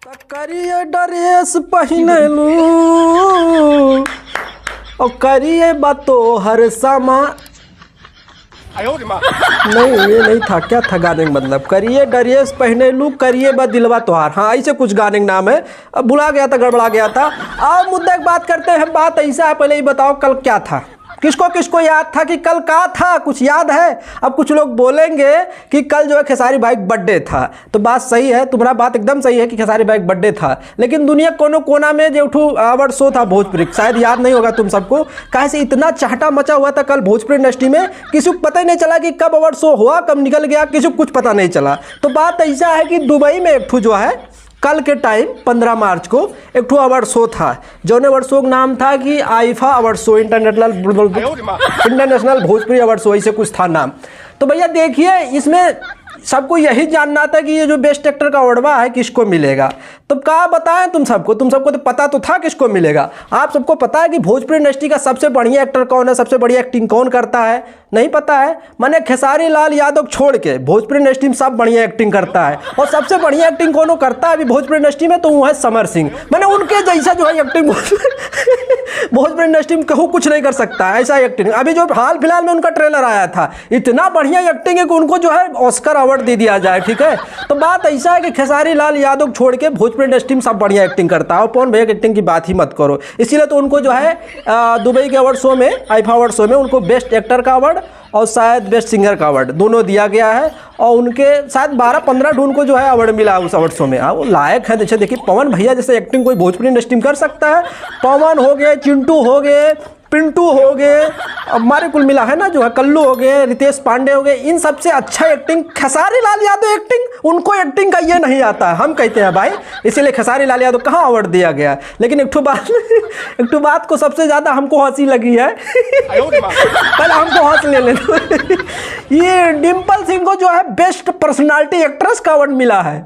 करिए ड्रेस पहनलू और करिए बातो हर सामा। नहीं ये नहीं था, क्या था गाने का मतलब? करिए ड्रेस पहनलू करिए बा दिलवा तोहार। हाँ ऐसे कुछ गाने का नाम है, अब भुला गया था, गड़बड़ा गया था। अब मुद्दे की बात करते हैं। बात ऐसा है, पहले ही बताओ कल क्या था? किसको किसको याद था कि कल क्या था? कुछ याद है? अब कुछ लोग बोलेंगे कि कल जो है खेसारी भाई बर्थडे था, तो बात सही है, तुम्हारा बात एकदम सही है कि खेसारी भाई बर्थडे था। लेकिन दुनिया कोनो कोना में जो उठू अवार्ड शो था भोजपुरी, शायद याद नहीं होगा तुम सबको। कहाँ से इतना चहटा मचा हुआ था कल भोजपुरी इंडस्ट्री में, किसी को पता ही नहीं चला कि कब अवार्ड शो हुआ, कब निकल गया, किसी को कुछ पता नहीं चला। तो बात ऐसा है कि दुबई में एक ठू जो है कल के टाइम 15 मार्च को एक ठू अवार्ड शो था, जो अवार्ड शो का नाम था कि IIFA award show, international Bhojpuri award show, ऐसे कुछ था नाम। तो भैया देखिए, इसमें सबको यही जानना था कि ये जो बेस्ट एक्टर का अवार्डवा है किसको मिलेगा। तो क्या बताएं तुम सबको तो पता तो था किसको मिलेगा। आप सबको पता है कि भोजपुरी इंडस्ट्री का सबसे बढ़िया एक्टर कौन है, सबसे बढ़िया एक्टिंग कौन करता है? नहीं पता है? मैंने खेसारी लाल यादव छोड़ के भोजपुरी इंडस्ट्री में सब बढ़िया एक्टिंग करता है। और सबसे बढ़िया एक्टिंग कौन करता है अभी भोजपुरी इंडस्ट्री में, तो वो है समर सिंह। मैंने उनके जैसा जो है एक्टिंग भोजपुरी इंडस्ट्री में कहूँ कुछ नहीं कर सकता है, ऐसा एक्टिंग। अभी जो हाल फिलहाल में उनका ट्रेलर आया था, इतना बढ़िया एक्टिंग है कि उनको जो है ऑस्कर अवार्ड दे दिया जाए, ठीक है। तो बात ऐसा है कि खेसारी लाल यादव छोड़ के भोजपुरी इंडस्ट्री में सब बढ़िया एक्टिंग करता है, और पवन भैया की एक्टिंग की बात ही मत करो। इसीलिए तो उनको जो है दुबई के अवार्ड शो में, आईफा अवार्ड शो में उनको बेस्ट एक्टर का अवार्ड और शायद बेस्ट सिंगर का अवार्ड दोनों दिया गया है। और उनके शायद 12-15 ढूंढ को जो है अवार्ड मिला है उस अवार्ड शो में। वो लायक है। जैसे देखिए पवन भैया जैसे एक्टिंग कोई भोजपुरी इंडस्ट्री में कर सकता है? पवन हो गए, चिंटू हो गए, पिंटू हो गए, हमारे कुल मिला है ना जो है कल्लू हो गए, रितेश पांडे हो गए, इन सबसे अच्छा एक्टिंग खेसारी लाल यादव एक्टिंग, उनको एक्टिंग का ये नहीं आता है, हम कहते हैं भाई। इसीलिए खेसारी लाल यादव कहाँ अवार्ड दिया गया। लेकिन एक ठो बात को सबसे ज़्यादा हमको हंसी लगी है पहले हमको हंस ले ये डिम्पल सिंह को जो है बेस्ट पर्सनालिटी एक्ट्रेस का अवार्ड मिला है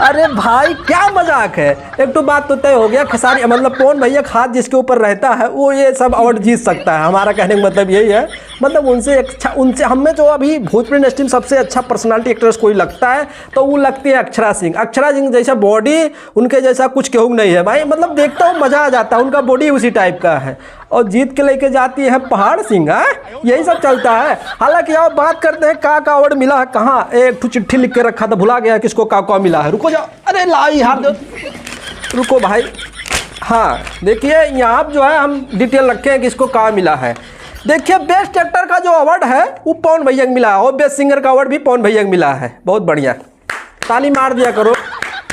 अरे भाई क्या मजाक है। एक तो बात तो तय हो गया, खेसारी मतलब पवन भैया का हाथ जिसके ऊपर रहता है वो ये सब अवार्ड जीत सकता है। हमारा कहने का मतलब यही है। मतलब उनसे हमें जो अभी भोजपुरी इंडस्ट्री में सबसे अच्छा पर्सनालिटी एक्ट्रेस कोई लगता है तो वो लगती है अक्षरा सिंह। अक्षरा सिंह जैसा बॉडी, उनके जैसा कुछ कहूँ नहीं है भाई। मतलब देखता हूँ मज़ा आ जाता है, उनका बॉडी उसी टाइप का है। और जीत के लेके जाती है पहाड़ सिंह, यही सब चलता है। हालांकि आप बात करते हैं का अवार्ड मिला है, कहाँ एक चिट्ठी लिख के रखा था, भुला गया किसको का मिला है। रुको जाओ, अरे लाई हार दो, रुको भाई। हाँ देखिए यहाँ जो है हम डिटेल रखे हैं किसको का मिला है। देखिए बेस्ट एक्टर का जो अवार्ड है वो पवन भैया को मिला है, और बेस्ट सिंगर का अवार्ड भी पवन भैया को मिला है। बहुत बढ़िया, ताली मार दिया करो।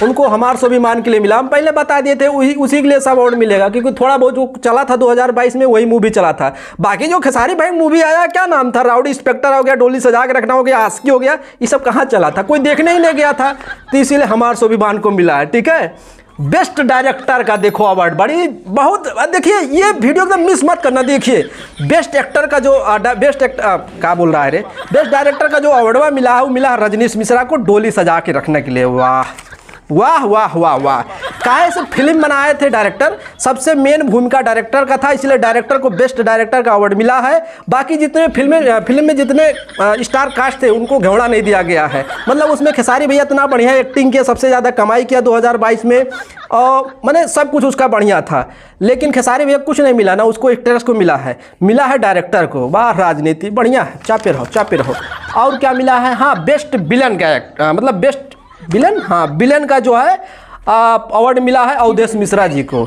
उनको हमारे स्वाभिमान के लिए मिला, हम पहले बता दिए थे उसी के लिए सब अवार्ड मिलेगा, क्योंकि थोड़ा बहुत जो चला था 2022 में वही मूवी चला था। बाकी जो खेसारी भाई मूवी आया, क्या नाम था, राउडी इंस्पेक्टर हो गया, डोली सजा के रखना हो गया, आस्की हो गया, ये सब कहाँ चला था, कोई देखने ही नहीं गया था। तो इसीलिए हमारे स्वाभिमान को मिला है, ठीक है। बेस्ट डायरेक्टर का देखो अवार्ड, बड़ी बहुत देखिए ये वीडियो एकदम मिस मत करना। देखिए बेस्ट एक्टर का जो बेस्ट एक्टर क्या बोल रहा है रे, बेस्ट डायरेक्टर का जो अवार्ड मिला है वो मिला है रजनीश मिश्रा को, डोली सजा के रखने के लिए। वाह वाह वाह वाह वाह। काहे से फिल्म बनाए थे डायरेक्टर, सबसे मेन भूमिका डायरेक्टर का था, इसलिए डायरेक्टर को बेस्ट डायरेक्टर का अवार्ड मिला है। बाकी जितने फिल्म में जितने स्टार कास्ट थे उनको घेवड़ा नहीं दिया गया है। मतलब उसमें खेसारी भैया इतना बढ़िया एक्टिंग किया, सबसे ज़्यादा कमाई किया 2022 में, और मैंने सब कुछ उसका बढ़िया था। लेकिन खेसारी भैया कुछ नहीं मिला ना, उसको एक्ट्रेस को मिला है डायरेक्टर को। वाह राजनीति बढ़िया है, चापे रहो। और क्या मिला है, हाँ बेस्ट विलन का मतलब बेस्ट विलन, हाँ विलन का जो है अवार्ड मिला है अवधेश मिश्रा जी को,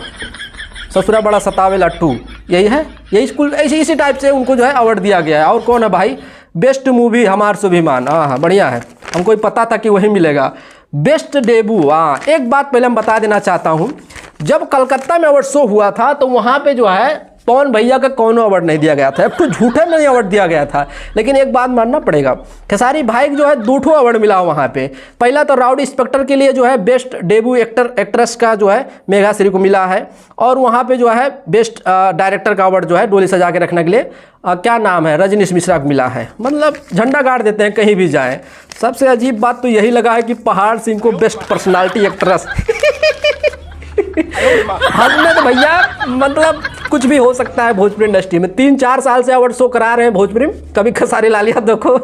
ससुरा बड़ा सतावेला 2, यही है, यही स्कूल इसी टाइप से उनको जो है अवार्ड दिया गया है। और कौन है भाई, बेस्ट मूवी हमार स्वाभिमान, हाँ बढ़िया है, हमको पता था कि वही मिलेगा। बेस्ट डेब्यू, हाँ एक बात पहले हम बता देना चाहता हूँ, जब कलकत्ता में अवार्ड शो हुआ था तो वहाँ पे जो है पवन भैया का कौन अवार्ड नहीं दिया गया था, एक तो झूठे में अवार्ड दिया गया था। लेकिन एक बात मानना पड़ेगा, खेसारी भाई जो है 2 अवार्ड मिला वहाँ पे। पहला तो राउडी इंस्पेक्टर के लिए जो है बेस्ट डेब्यू एक्ट्रेस का जो है मेघा श्री को मिला है, और वहाँ पे जो है बेस्ट डायरेक्टर का अवार्ड जो है डोली सजा के रखने के लिए क्या नाम है, रजनीश मिश्रा को मिला है। मतलब झंडा गाड़ देते हैं कहीं भी जाए। सबसे अजीब बात तो यही लगा है कि पहाड़ सिंह को बेस्ट पर्सनालिटी एक्ट्रेस हमने तो भैया मतलब कुछ भी हो सकता है भोजपुरी इंडस्ट्री में। 3-4 साल से अवार्ड शो करा रहे हैं भोजपुरी में, कभी खेसारी लाल यादव को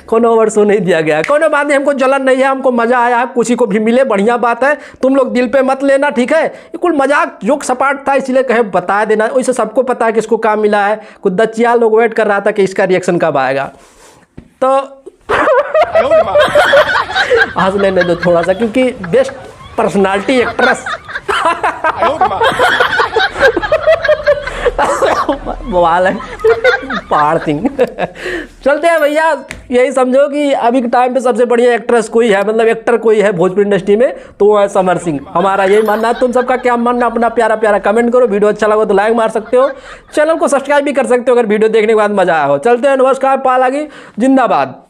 कोनो अवार्ड शो नहीं दिया गया। कोनो बात नहीं, हमको जलन नहीं है, हमको मजा आया, किसी को भी मिले बढ़िया बात है, तुम लोग दिल पे मत लेना, ठीक है। ये कुल मजाक जोक सपाट था, इसलिए कहे बता देना। वैसे सबको पता है कि इसको काम मिला है, कुछ दच्चिया लोग वेट कर रहा था कि इसका रिएक्शन कब आएगा। तो हंस लेने दो थोड़ा सा, क्योंकि बेस्ट पर्सनालिटी एक्ट्रेस बवाल है पहाड़ सिंह। चलते हैं भैया, यही समझो कि अभी के टाइम पे सबसे बढ़िया एक्ट्रेस कोई है, मतलब एक्टर कोई है भोजपुरी इंडस्ट्री में तो वो है समर सिंह। हमारा यही मानना है, तुम सबका क्या मानना अपना प्यारा प्यारा कमेंट करो। वीडियो अच्छा लगा तो लाइक मार सकते हो, चैनल को सब्सक्राइब भी कर सकते हो अगर वीडियो देखने के बाद मजा आया हो। चलते हैं, नमस्कार, पाल आगी जिंदाबाद।